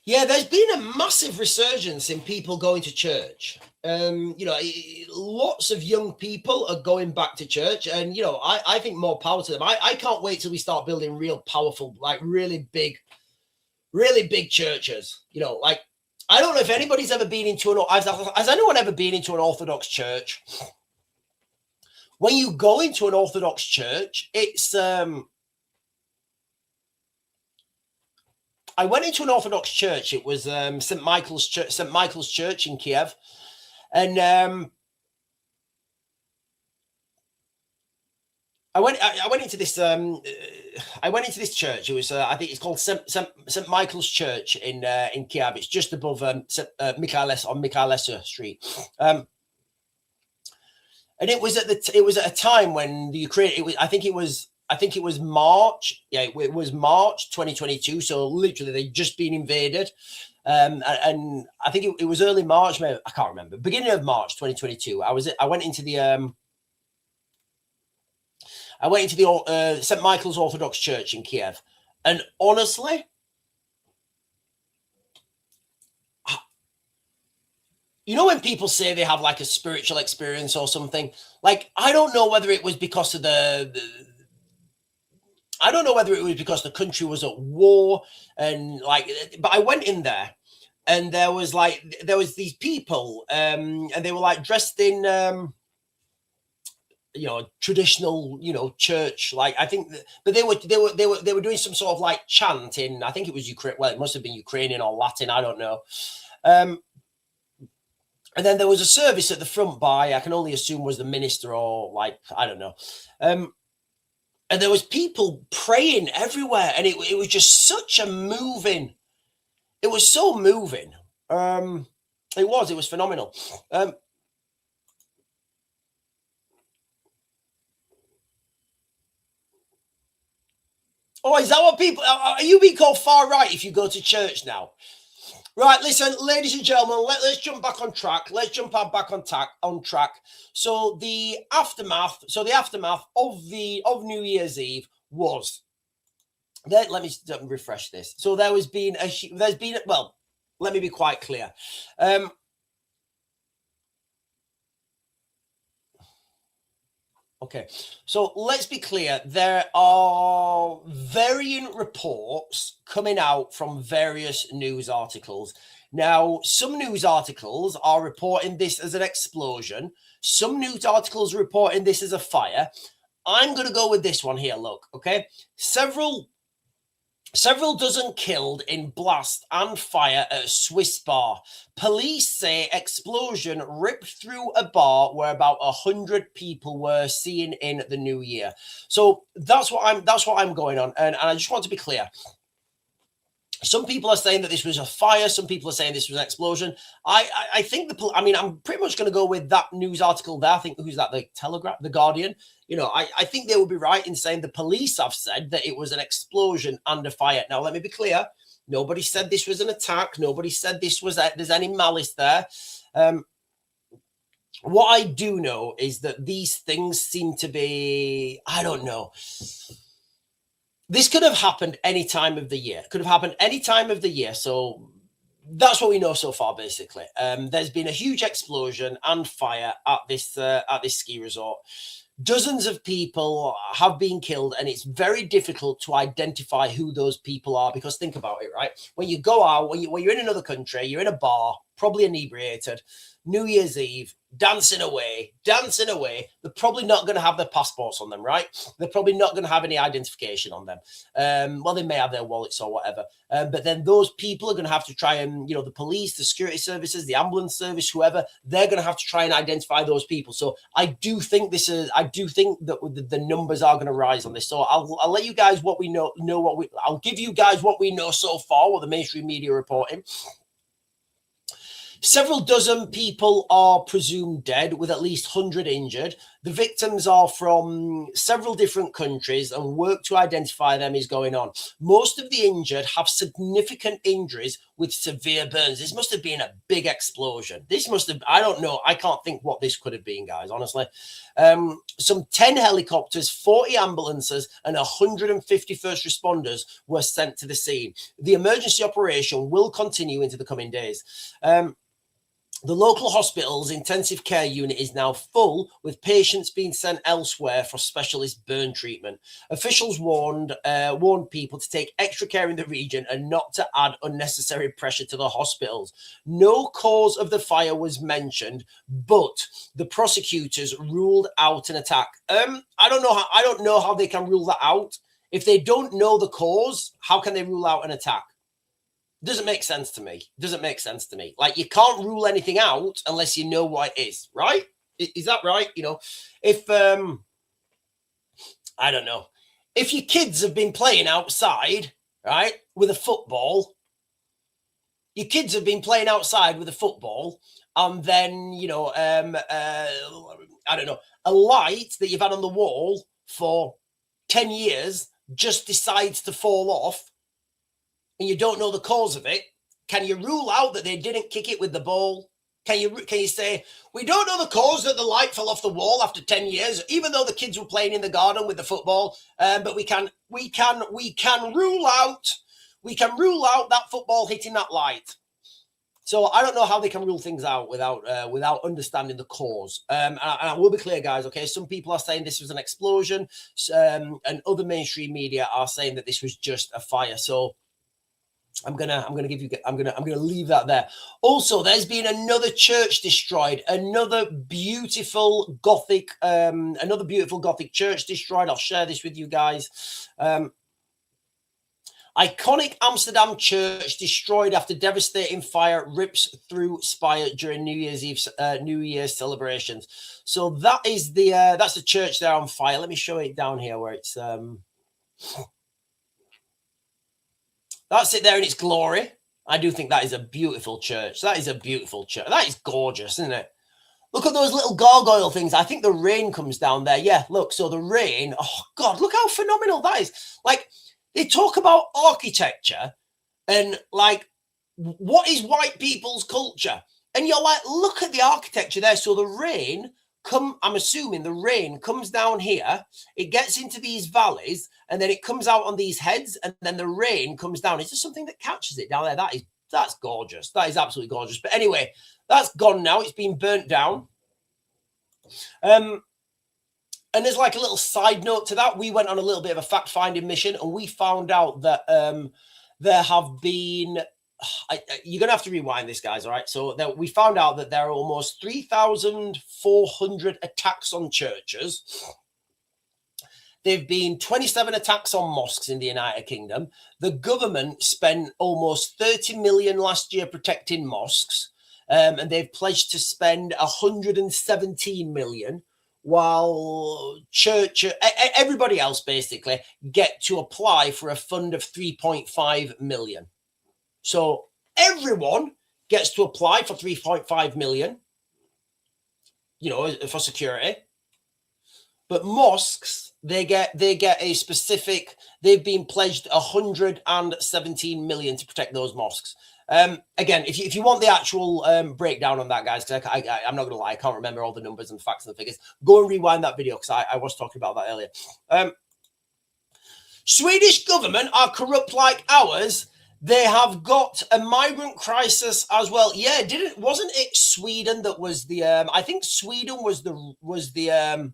Yeah, there's been a massive resurgence in people going to church. Lots of young people are going back to church, and I think more power to them. I can't wait till we start building real powerful, like really big really big churches, you know, like, I don't know if anybody's ever been into has anyone ever been into an Orthodox church? When you go into an Orthodox church, it's, I went into an Orthodox church. It was St. Michael's Church in Kiev. And I went into this church. It was I think it's called St. Michael's Church in Kiev. It's just above on Mikhailesa Street. And it was at a time when the Ukraine. I think it was March. Yeah, it was March 2022. So literally, they'd just been invaded. And I think it was early March. Maybe, I can't remember. Beginning of March 2022. I went into the St. Michael's Orthodox Church in Kiev, and honestly, you know when people say they have like a spiritual experience or something, like I don't know whether it was because of I don't know whether it was because the country was at war and like, but I went in there and there was these people and they were like dressed in you know, traditional, you know, church, like I think but they were doing some sort of like chant in, I think it was Ukraine. Well, it must have been Ukrainian or Latin, I don't know. And then there was a service at the front by, I can only assume was the minister or like, I don't know. And there was people praying everywhere, and it was just such a moving. It was so moving. It was phenomenal. Oh, is that what people are you being called far right if you go to church now? Right, listen, ladies and gentlemen, let's jump back on track. Let's jump back on track. So the aftermath of New Year's Eve was that. Let me refresh this. So there's been well, let me be quite clear. Okay, so let's be clear. There are varying reports coming out from various news articles. Now, some news articles are reporting this as an explosion. Some news articles are reporting this as a fire. I'm going to go with this one here. Look, okay. Several dozen killed in blast and fire at a Swiss bar. Police say explosion ripped through a bar where about 100 people were seen in the new year. So that's what I'm going on, and I just want to be clear. Some people are saying that this was a fire. Some people are saying this was an explosion. I think I'm pretty much going to go with that news article there. I think, who's that? The Telegraph, the Guardian. You know, I think they would be right in saying the police have said that it was an explosion and a fire. Now, let me be clear. Nobody said this was an attack. Nobody said there's any malice there. What I do know is that these things seem to be, I don't know. This could have happened any time of the year. Could have happened any time of the year. So that's what we know so far, basically. There's been a huge explosion and fire at this ski resort. Dozens of people have been killed, and it's very difficult to identify who those people are, because think about it, right? When you go out, when you're in another country, you're in a bar, probably inebriated, New Year's Eve, dancing away. They're probably not going to have their passports on them, right? They're probably not going to have any identification on them. Well, they may have their wallets or whatever. But then those people are going to have to try and, you know, the police, the security services, the ambulance service, whoever, they're going to have to try and identify those people. So I do think that the numbers are going to rise on this. So I'll let you guys what we know. I'll give you guys what we know so far, what the mainstream media are reporting. Several dozen people are presumed dead, with at least 100 injured. The victims are from several different countries, and work to identify them is going on. Most of the injured have significant injuries with severe burns. This must have been a big explosion. I don't know. I can't think what this could have been, guys, honestly. Some 10 helicopters, 40 ambulances, and 150 first responders were sent to the scene. The emergency operation will continue into the coming days. The local hospital's intensive care unit is now full, with patients being sent elsewhere for specialist burn treatment. Officials warned people to take extra care in the region and not to add unnecessary pressure to the hospitals. No cause of the fire was mentioned, but the prosecutors ruled out an attack. I don't know how they can rule that out. If they don't know the cause, how can they rule out an attack? Doesn't make sense to me. Doesn't make sense to me. Like, you can't rule anything out unless you know what it is, right? Is that right? You know, if I don't know, if your kids have been playing outside, right, with a football, your kids have been playing outside with a football, and then, you know, I don't know, a light that you've had on the wall for 10 years just decides to fall off, and you don't know the cause of it, can you rule out that they didn't kick it with the ball? Can you say, we don't know the cause that the light fell off the wall after 10 years, even though the kids were playing in the garden with the football, but we can rule out that football hitting that light. So I don't know how they can rule things out without understanding the cause. And I will be clear, guys. Okay, some people are saying this was an explosion, and other mainstream media are saying that this was just a fire. So I'm gonna leave that there. Also, there's been another church destroyed, another beautiful Gothic church destroyed. I'll share this with you guys. Iconic Amsterdam church destroyed after devastating fire rips through spire during New Year's celebrations. So that is that's the church there on fire. Let me show it down here where it's that's it there in its glory. I do think that is a beautiful church. That is a beautiful church. That is gorgeous, isn't it? Look at those little gargoyle things. I think the rain comes down there. Yeah, look. So the rain. Oh, God, look how phenomenal that is. Like, they talk about architecture and, like, what is white people's culture? And you're like, look at the architecture there. So the rain I'm assuming the rain comes down here, it gets into these valleys, and then it comes out on these heads, and then the rain comes down. Is there something that catches it down there? That's gorgeous. That is absolutely gorgeous. But anyway, that's gone now. It's been burnt down. And there's like a little side note to that. We went on a little bit of a fact-finding mission, and we found out that there have been... you're going to have to rewind this, guys, all right? So we found out that there are almost 3,400 attacks on churches. There have been 27 attacks on mosques in the United Kingdom. The government spent almost 30 million last year protecting mosques, and they've pledged to spend 117 million, while everybody else basically get to apply for a fund of 3.5 million. So everyone gets to apply for 3.5 million, you know, for security. But mosques, they get a specific, they've been pledged 117 million to protect those mosques. Again, if you want the actual breakdown on that, guys, because I'm not going to lie, I can't remember all the numbers and facts and the figures. Go and rewind that video, because I was talking about that earlier. Swedish government are corrupt like ours. They have got a migrant crisis as well. Yeah, wasn't it Sweden that was the I think Sweden was the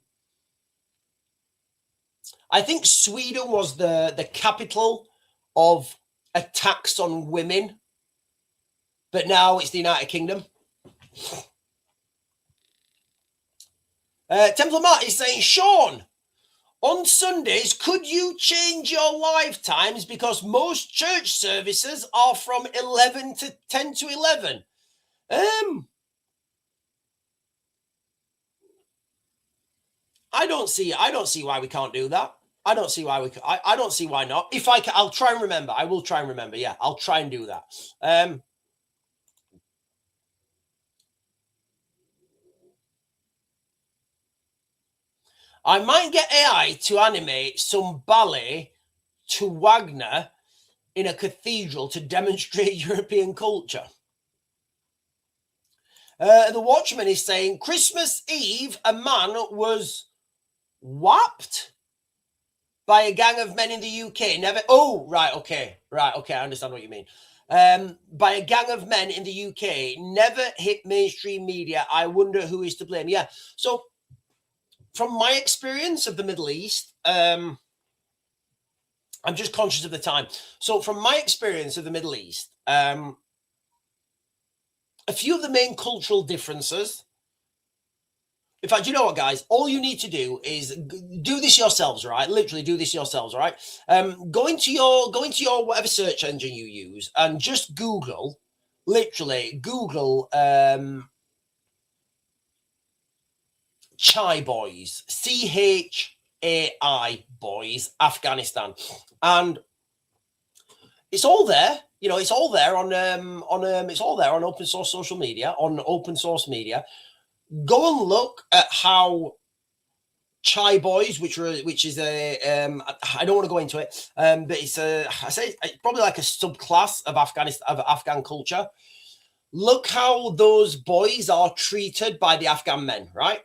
I think Sweden was the capital of attacks on women, but now it's the United Kingdom. Templar Matt is saying, Sean, on Sundays, could you change your live times, because most church services are from 10 to 11? I don't see why we can't do that. I don't see why I don't see why not. If I can, I'll try and remember. I will try and remember. Yeah, I'll try and do that. I might get AI to animate some ballet to Wagner in a cathedral to demonstrate European culture. The Watchman is saying, Christmas Eve, a man was whapped by a gang of men in the UK. Never. Oh, right. Okay. I understand what you mean. by a gang of men in the UK never hit mainstream media. I wonder who is to blame. Yeah. So from my experience of the Middle East, I'm just conscious of the time. So from my experience of the Middle East, a few of the main cultural differences. In fact, you know what, guys? All you need to do is do this yourselves, right? Literally do this yourselves, right? Go into your whatever search engine you use and just Google, literally Google Chai Boys, CHAI Boys, Afghanistan, and it's all there. You know, it's all there on it's all there on open source social media, on open source media. Go and look at how Chai Boys, which is a I don't want to go into it, but it's probably like a subclass of Afghan culture. Look how those boys are treated by the Afghan men, right?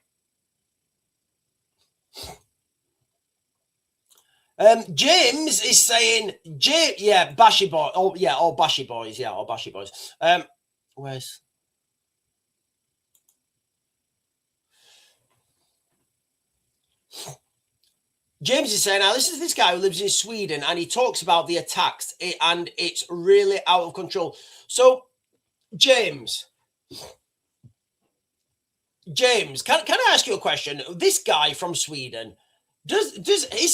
James is saying, yeah, Bashi Boy. Oh, yeah, all Bashi Boys. Yeah, all Bashi Boys. Where's... James is saying, I listen to this guy who lives in Sweden and he talks about the attacks and it's really out of control. So, James, can I ask you a question? This guy from Sweden, does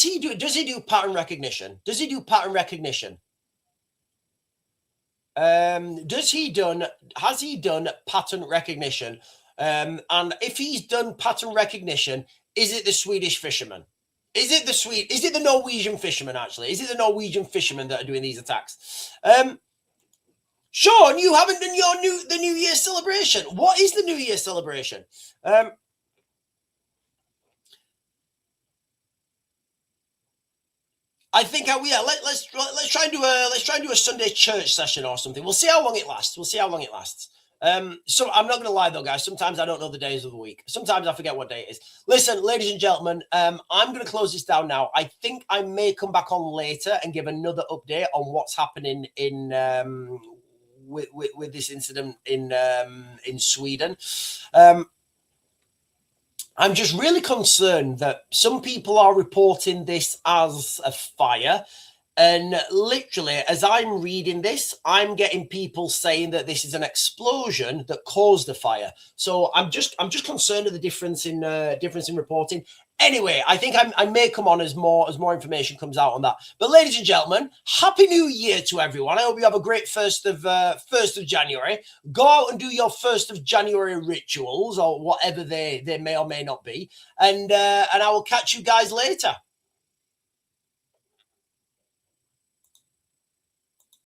he do pattern recognition? Does he do pattern recognition? Has he done pattern recognition? And if he's done pattern recognition, is it the Swedish fishermen? Is it the Norwegian fishermen, actually? Is it the Norwegian fishermen that are doing these attacks? Sean, you haven't done the New Year celebration. What is the New Year celebration? I think let's try and do a Sunday church session or something. We'll see how long it lasts. So I'm not going to lie though, guys. Sometimes I don't know the days of the week. Sometimes I forget what day it is. Listen, ladies and gentlemen, I'm going to close this down now. I think I may come back on later and give another update on what's happening in with this incident in Sweden. I'm just really concerned that some people are reporting this as a fire. And literally, as I'm reading this, I'm getting people saying that this is an explosion that caused the fire. So I'm just concerned of the difference in reporting. Anyway, I think I may come on as more information comes out on that. But ladies and gentlemen, Happy New Year to everyone. I hope you have a great 1st of January. Go out and do your 1st of January rituals or whatever they may or may not be. And I will catch you guys later.